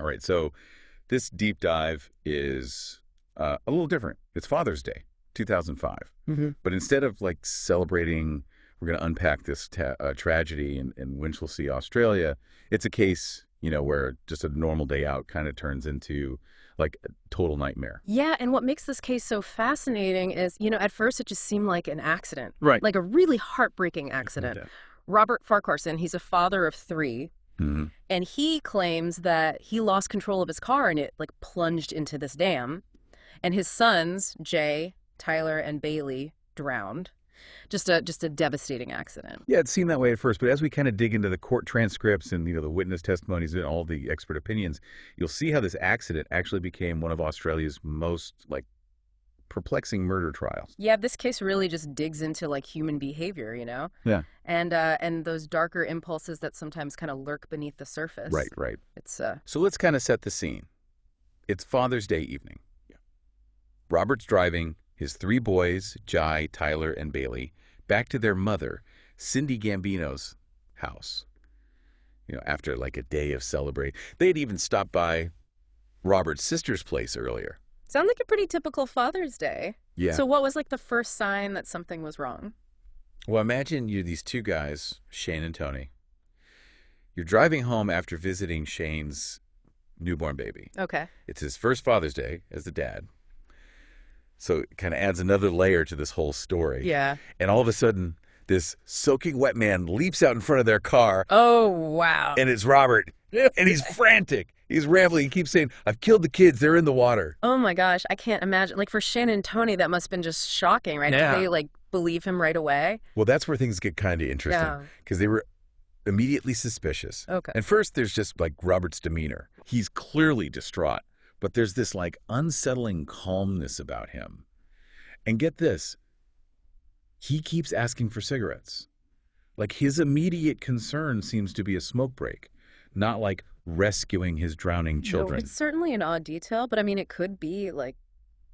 All right, so this deep dive is a little different. It's Father's Day, 2005. But instead of like celebrating, we're going to unpack this tragedy in Winchelsea, Australia, it's a case, where just a normal day out kind of turns into like a total nightmare. Yeah, and what makes this case so fascinating is, at first it just seemed like an accident. Right. Like a really heartbreaking accident. Yeah. Robert Farquharson, he's a father of 3. And he claims that he lost control of his car and it like plunged into this dam. And his sons, Jay, Tyler, and Bailey, drowned. Just a devastating accident. Yeah, it seemed that way at first, but as we kind of dig into the court transcripts and the witness testimonies and all the expert opinions, you'll see how this accident actually became one of Australia's most like perplexing murder trials. Yeah, this case really just digs into like human behavior, Yeah. And those darker impulses that sometimes kind of lurk beneath the surface. Right. It's So let's kind of set the scene. It's Father's Day evening. Yeah. Robert's driving his 3 boys, Jai, Tyler, and Bailey, back to their mother, Cindy Gambino's house. After like a day of celebrating. They had even stopped by Robert's sister's place earlier. Sounds like a pretty typical Father's Day. Yeah. So what was like the first sign that something was wrong? Well, imagine you're these 2 guys, Shane and Tony. You're driving home after visiting Shane's newborn baby. Okay. It's his first Father's Day as the dad. So it kind of adds another layer to this whole story. Yeah. And all of a sudden, this soaking wet man leaps out in front of their car. Oh, wow. And it's Robert. And he's frantic. He's rambling. He keeps saying, I've killed the kids. They're in the water. Oh, my gosh. I can't imagine. Like, for Shane and Tony, that must have been just shocking, right? Yeah. Did they, like, believe him right away? Well, that's where things get kind of interesting. Because they were immediately suspicious. Okay. And first, there's just, like, Robert's demeanor. He's clearly distraught. But there's this, like, unsettling calmness about him. And get this. He keeps asking for cigarettes. Like, his immediate concern seems to be a smoke break, not like rescuing his drowning children. No, it's certainly an odd detail, but I mean, it could be like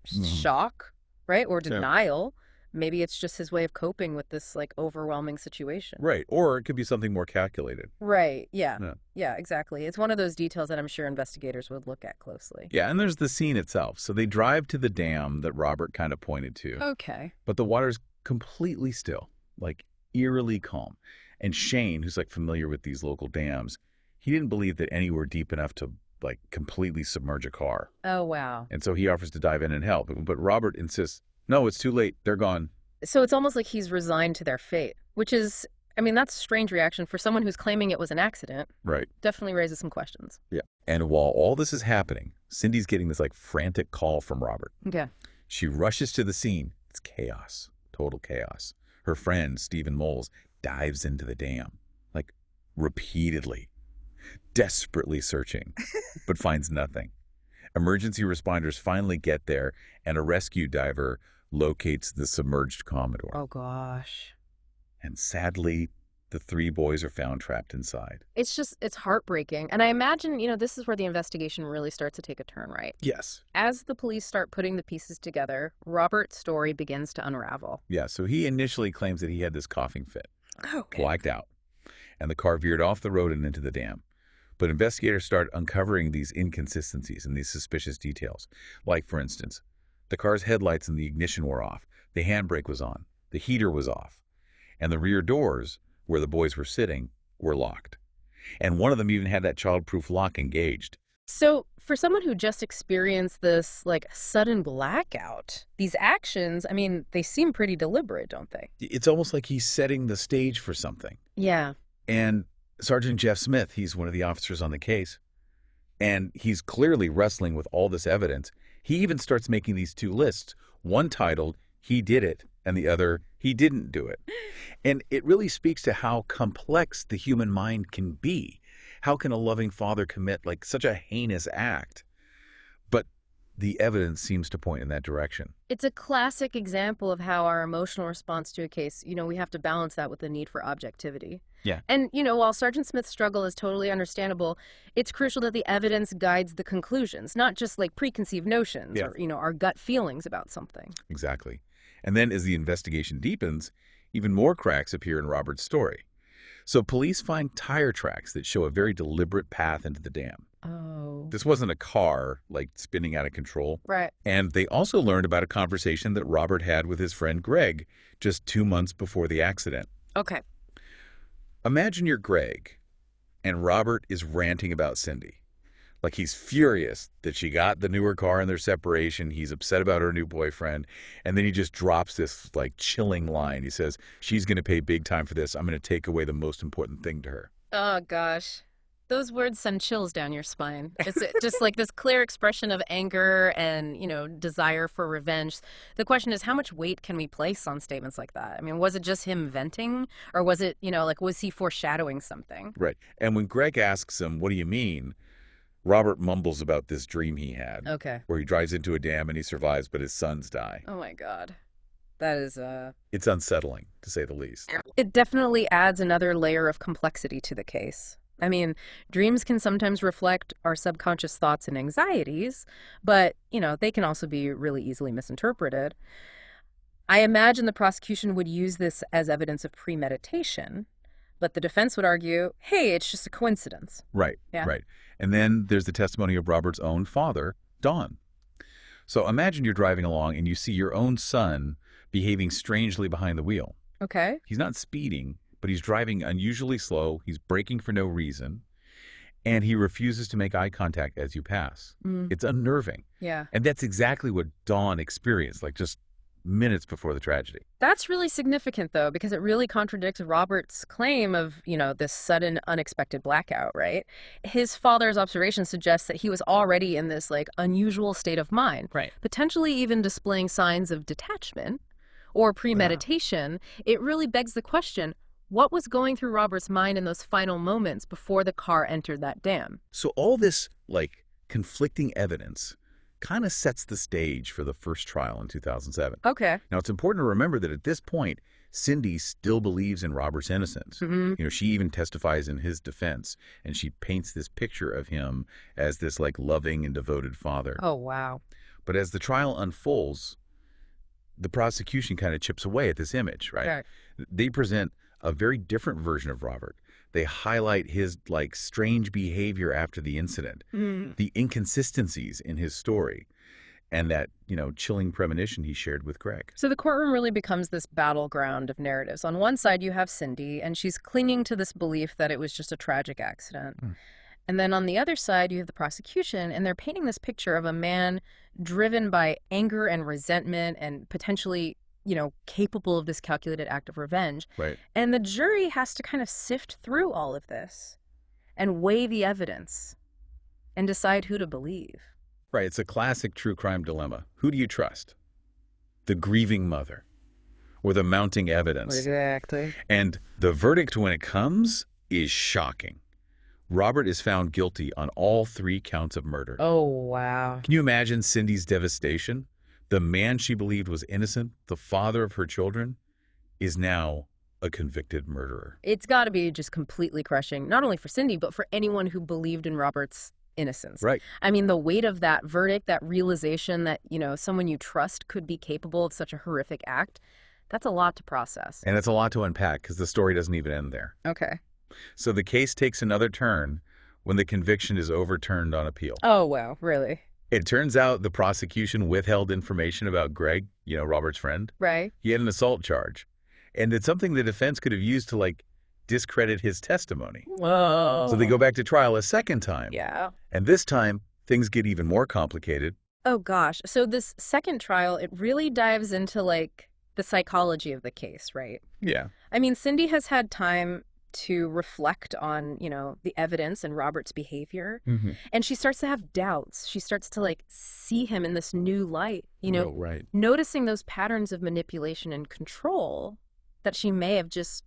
shock, right? Or denial. Maybe it's just his way of coping with this like overwhelming situation. Right. Or it could be something more calculated. Right. Yeah. Yeah, exactly. It's one of those details that I'm sure investigators would look at closely. Yeah. And there's the scene itself. So they drive to the dam that Robert kind of pointed to. Okay. But the water's completely still, like eerily calm. And Shane, who's like familiar with these local dams, he didn't believe that any were deep enough to like completely submerge a car. Oh, wow. And so he offers to dive in and help. But Robert insists, no, it's too late. They're gone. So it's almost like he's resigned to their fate, which is, I mean, that's a strange reaction for someone who's claiming it was an accident. Right. Definitely raises some questions. Yeah. And while all this is happening, Cindy's getting this like frantic call from Robert. Okay. She rushes to the scene. It's chaos. Total chaos. Her friend, Stephen Moles, dives into the dam, like repeatedly, desperately searching, but finds nothing. Emergency responders finally get there, and a rescue diver locates the submerged Commodore. Oh, gosh. And sadly, the 3 boys are found trapped inside. It's heartbreaking. And I imagine, this is where the investigation really starts to take a turn, right? Yes. As the police start putting the pieces together, Robert's story begins to unravel. Yeah, so he initially claims that he had this coughing fit. Okay. Blacked out. And the car veered off the road and into the dam. But investigators start uncovering these inconsistencies and these suspicious details. Like, for instance, the car's headlights and the ignition were off. The handbrake was on. The heater was off. And the rear doors, where the boys were sitting, were locked. And one of them even had that childproof lock engaged. So for someone who just experienced this, like, sudden blackout, these actions, I mean, they seem pretty deliberate, don't they? It's almost like he's setting the stage for something. Yeah. And Sergeant Jeff Smith, he's one of the officers on the case, and he's clearly wrestling with all this evidence. He even starts making these 2 lists, one titled, He Did It, and the other, He Didn't Do It. And it really speaks to how complex the human mind can be. How can a loving father commit like such a heinous act? But the evidence seems to point in that direction. It's a classic example of how our emotional response to a case, we have to balance that with the need for objectivity. Yeah. And, while Sergeant Smith's struggle is totally understandable, it's crucial that the evidence guides the conclusions, not just like preconceived notions or, our gut feelings about something. Exactly. And then as the investigation deepens, even more cracks appear in Robert's story. So police find tire tracks that show a very deliberate path into the dam. Oh. This wasn't a car, like, spinning out of control. Right. And they also learned about a conversation that Robert had with his friend Greg just 2 months before the accident. Okay. Imagine you're Greg, and Robert is ranting about Cindy. Like, he's furious that she got the newer car in their separation. He's upset about her new boyfriend. And then he just drops this, like, chilling line. He says, she's going to pay big time for this. I'm going to take away the most important thing to her. Oh, gosh. Those words send chills down your spine. It's just like this clear expression of anger and, desire for revenge. The question is, how much weight can we place on statements like that? I mean, was it just him venting? Or was it, was he foreshadowing something? Right. And when Greg asks him, what do you mean? Robert mumbles about this dream he had. Okay. Where he drives into a dam and he survives, but his sons die. Oh, my God. That is, It's unsettling, to say the least. It definitely adds another layer of complexity to the case. I mean, dreams can sometimes reflect our subconscious thoughts and anxieties, but, they can also be really easily misinterpreted. I imagine the prosecution would use this as evidence of premeditation, but the defense would argue, hey, it's just a coincidence. Right, Yeah. right. And then there's the testimony of Robert's own father, Don. So imagine you're driving along and you see your own son behaving strangely behind the wheel. Okay. He's not speeding, but he's driving unusually slow. He's braking for no reason. And he refuses to make eye contact as you pass. It's unnerving. Yeah. And that's exactly what Don experienced, like just minutes before the tragedy. That's really significant, though, because it really contradicts Robert's claim of, this sudden, unexpected blackout, right? His father's observation suggests that he was already in this, unusual state of mind. Right. Potentially even displaying signs of detachment or premeditation. It really begs the question, what was going through Robert's mind in those final moments before the car entered that dam? So all this, conflicting evidence kind of sets the stage for the first trial in 2007. Okay. Now, it's important to remember that at this point, Cindy still believes in Robert's innocence. She even testifies in his defense, and she paints this picture of him as this, loving and devoted father. Oh, wow. But as the trial unfolds, the prosecution kind of chips away at this image, right? Right. They present a very different version of Robert. They highlight his, strange behavior after the incident, the inconsistencies in his story, and that, chilling premonition he shared with Greg. So the courtroom really becomes this battleground of narratives. On one side, you have Cindy, and she's clinging to this belief that it was just a tragic accident. And then on the other side, you have the prosecution, and they're painting this picture of a man driven by anger and resentment and potentially capable of this calculated act of revenge. Right. And the jury has to kind of sift through all of this and weigh the evidence and decide who to believe. Right. It's a classic true crime dilemma. Who do you trust? The grieving mother or the mounting evidence? Exactly. And the verdict when it comes is shocking. Robert is found guilty on all 3 counts of murder. Oh, wow. Can you imagine Cindy's devastation? The man she believed was innocent, the father of her children, is now a convicted murderer. It's got to be just completely crushing, not only for Cindy, but for anyone who believed in Robert's innocence. Right. I mean, the weight of that verdict, that realization that, someone you trust could be capable of such a horrific act, that's a lot to process. And it's a lot to unpack because the story doesn't even end there. Okay. So the case takes another turn when the conviction is overturned on appeal. Oh, wow. Really? It turns out the prosecution withheld information about Greg, Robert's friend. Right. He had an assault charge. And it's something the defense could have used to, discredit his testimony. Whoa. So they go back to trial a second time. Yeah. And this time, things get even more complicated. Oh, gosh. So this second trial, it really dives into, the psychology of the case, right? Yeah. I mean, Cindy has had time to reflect on, the evidence and Robert's behavior. And she starts to have doubts. She starts to see him in this new light, Oh, right. noticing those patterns of manipulation and control that she may have just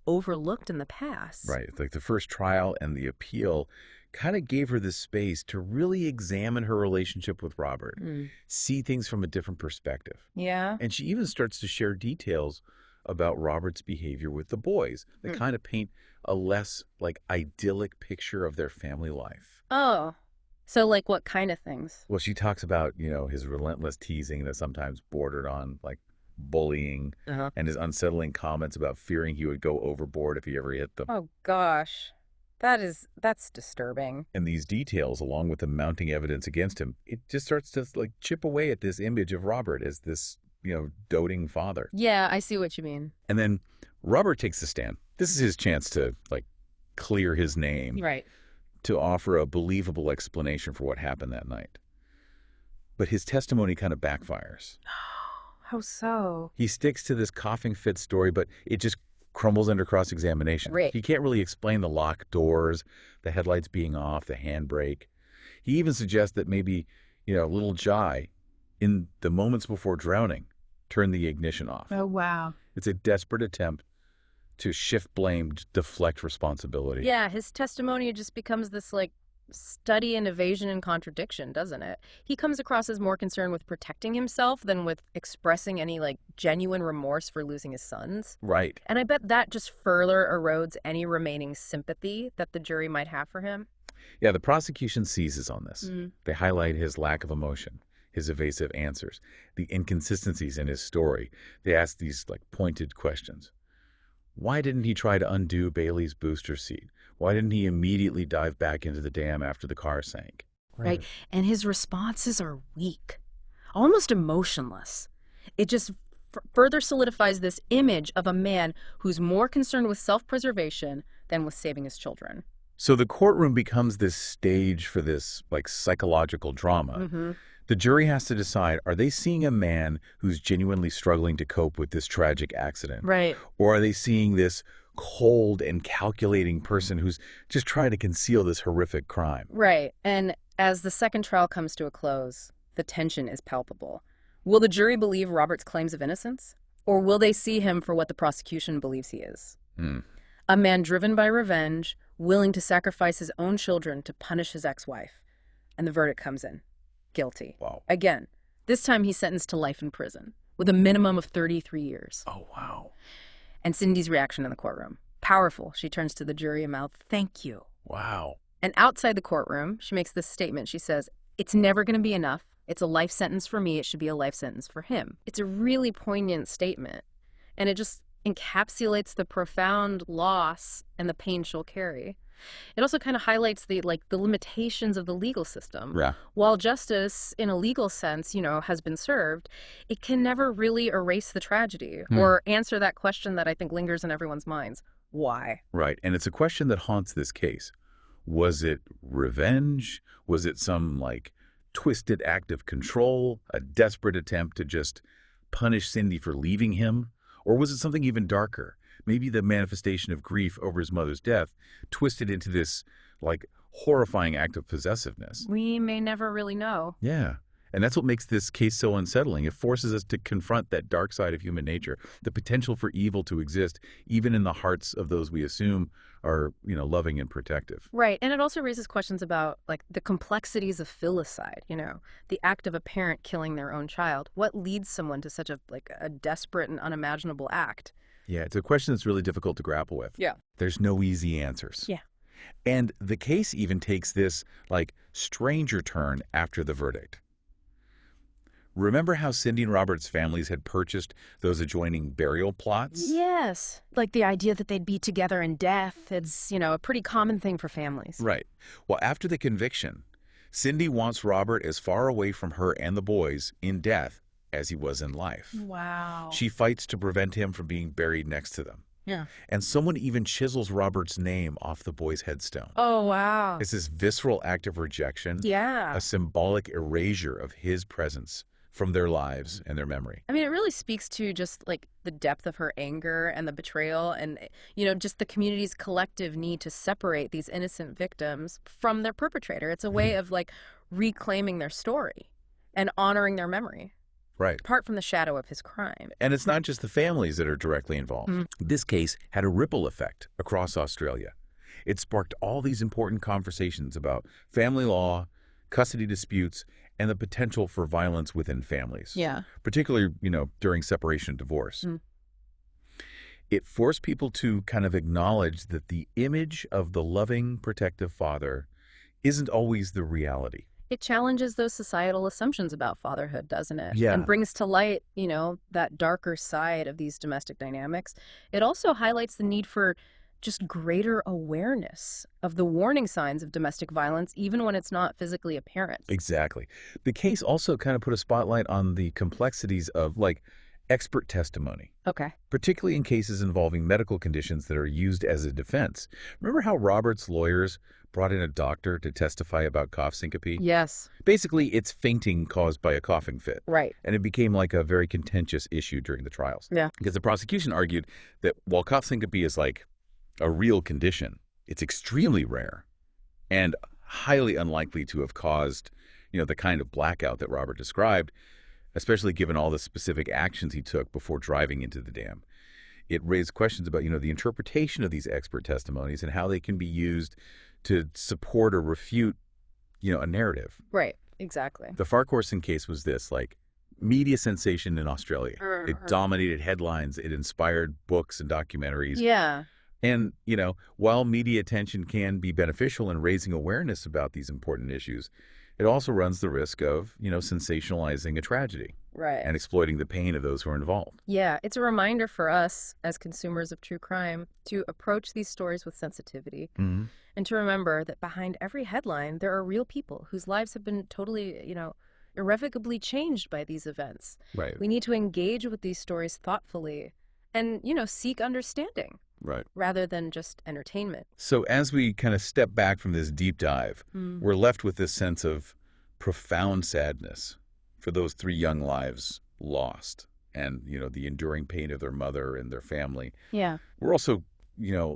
overlooked in the past. Right. The first trial and the appeal kind of gave her the space to really examine her relationship with Robert, see things from a different perspective. Yeah. And she even starts to share details about Robert's behavior with the boys that kind of paint a less idyllic picture of their family life. Oh, so what kind of things? Well, she talks about, his relentless teasing that sometimes bordered on bullying and his unsettling comments about fearing he would go overboard if he ever hit them. Oh, gosh. That's disturbing. And these details, along with the mounting evidence against him, it just starts to like chip away at this image of Robert as this, doting father. Yeah, I see what you mean. And then Robert takes the stand. This is his chance to like clear his name, Right. to offer a believable explanation for what happened that night. But his testimony kind of backfires. How so? He sticks to this coughing fit story, but it just crumbles under cross-examination. Right. He can't really explain the locked doors, the headlights being off, the handbrake. He even suggests that maybe, little Jai, in the moments before drowning, turned the ignition off. Oh, wow. It's a desperate attempt to shift blame, deflect responsibility. Yeah, his testimony just becomes this, like, study in evasion and contradiction, doesn't it? He comes across as more concerned with protecting himself than with expressing any, like, genuine remorse for losing his sons. Right. And I bet that just further erodes any remaining sympathy that the jury might have for him. Yeah, the prosecution seizes on this. They highlight his lack of emotion, his evasive answers, the inconsistencies in his story. They ask these, like, pointed questions. Why didn't he try to undo Bailey's booster seat? Why didn't he immediately dive back into the dam after the car sank? Right. And his responses are weak, almost emotionless. It just further solidifies this image of a man who's more concerned with self-preservation than with saving his children. So the courtroom becomes this stage for this, like, psychological drama. The jury has to decide, are they seeing a man who's genuinely struggling to cope with this tragic accident? Right. Or are they seeing this cold and calculating person who's just trying to conceal this horrific crime? Right. And as the second trial comes to a close, the tension is palpable. Will the jury believe Robert's claims of innocence? Or will they see him for what the prosecution believes he is? A man driven by revenge, willing to sacrifice his own children to punish his ex-wife. And the verdict comes in. Guilty. Wow. Again, this time he's sentenced to life in prison, with a minimum of 33 years. Oh, wow. And Cindy's reaction in the courtroom. Powerful. She turns to the jury and mouths, "Thank you." Wow. And outside the courtroom, she makes this statement. She says, "It's never going to be enough. It's a life sentence for me. It should be a life sentence for him." It's a really poignant statement. And it just encapsulates the profound loss and the pain she'll carry. It also kind of highlights the limitations of the legal system. Yeah. While justice, in a legal sense, has been served, it can never really erase the tragedy or answer that question that I think lingers in everyone's minds. Why? Right. And it's a question that haunts this case. Was it revenge? Was it some, like, twisted act of control, a desperate attempt to just punish Cindy for leaving him? Or was it something even darker? Maybe the manifestation of grief over his mother's death twisted into this, like, horrifying act of possessiveness. We may never really know. Yeah. And that's what makes this case so unsettling. It forces us to confront that dark side of human nature, the potential for evil to exist, even in the hearts of those we assume are, loving and protective. Right. And it also raises questions about, like, the complexities of filicide, the act of a parent killing their own child. What leads someone to such a desperate and unimaginable act? Yeah, it's a question that's really difficult to grapple with. Yeah. There's no easy answers. Yeah. And the case even takes this, like, stranger turn after the verdict. Remember how Cindy and Robert's families had purchased those adjoining burial plots? Yes. Like the idea that they'd be together in death. It's, a pretty common thing for families. Right. Well, after the conviction, Cindy wants Robert as far away from her and the boys in death as he was in life. Wow. She fights to prevent him from being buried next to them. Yeah. And someone even chisels Robert's name off the boy's headstone. Oh, wow. It's this visceral act of rejection, Yeah. a symbolic erasure of his presence from their lives and their memory. I mean, it really speaks to just, like, the depth of her anger and the betrayal and, just the community's collective need to separate these innocent victims from their perpetrator. It's a way of, like, reclaiming their story and honoring their memory. Right. Apart from the shadow of his crime. And it's not just the families that are directly involved. This case had a ripple effect across Australia. It sparked all these important conversations about family law, custody disputes, and the potential for violence within families. Yeah. Particularly, during separation and divorce. It forced people to kind of acknowledge that the image of the loving, protective father isn't always the reality. It challenges those societal assumptions about fatherhood, doesn't it? Yeah. And brings to light, that darker side of these domestic dynamics. It also highlights the need for just greater awareness of the warning signs of domestic violence, even when it's not physically apparent. Exactly. The case also kind of put a spotlight on the complexities of, like, expert testimony, Okay. particularly in cases involving medical conditions that are used as a defense. Remember how Robert's lawyers brought in a doctor to testify about cough syncope? Yes. Basically, it's fainting caused by a coughing fit. Right. And it became like a very contentious issue during the trials. Yeah. Because the prosecution argued that while cough syncope is like a real condition, it's extremely rare and highly unlikely to have caused, the kind of blackout that Robert described, especially given all the specific actions he took before driving into the dam. It raised questions about, the interpretation of these expert testimonies and how they can be used to support or refute, a narrative. Right. Exactly. The Farquharson case was this, like, media sensation in Australia. It dominated headlines. It inspired books and documentaries. Yeah. And, while media attention can be beneficial in raising awareness about these important issues, it also runs the risk of, sensationalizing a tragedy. Right. And exploiting the pain of those who are involved. Yeah, it's a reminder for us as consumers of true crime to approach these stories with sensitivity and to remember that behind every headline, there are real people whose lives have been totally, irrevocably changed by these events. Right. We need to engage with these stories thoughtfully and, seek understanding. Right. Rather than just entertainment. So as we kind of step back from this deep dive, we're left with this sense of profound sadness for those 3 young lives lost and, the enduring pain of their mother and their family. Yeah. We're also,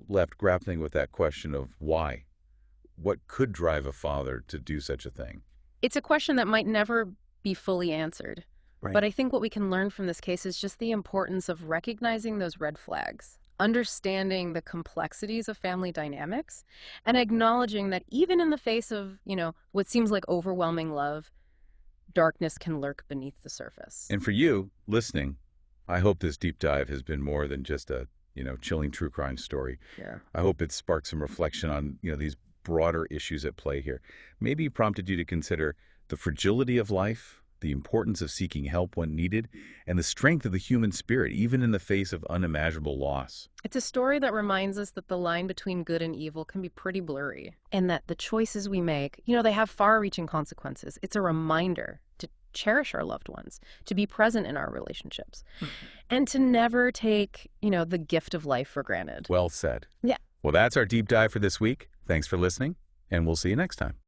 left grappling with that question of why. What could drive a father to do such a thing? It's a question that might never be fully answered. Right. But I think what we can learn from this case is just the importance of recognizing those red flags, understanding the complexities of family dynamics, and acknowledging that even in the face of, what seems like overwhelming love, darkness can lurk beneath the surface. And for you, listening, I hope this deep dive has been more than just a, chilling true crime story. Yeah. I hope it sparked some reflection on, these broader issues at play here. Maybe prompted you to consider the fragility of life, the importance of seeking help when needed, and the strength of the human spirit, even in the face of unimaginable loss. It's a story that reminds us that the line between good and evil can be pretty blurry, and that the choices we make, they have far-reaching consequences. It's a reminder to cherish our loved ones, to be present in our relationships, and to never take, the gift of life for granted. Well said. Yeah. Well, that's our deep dive for this week. Thanks for listening, and we'll see you next time.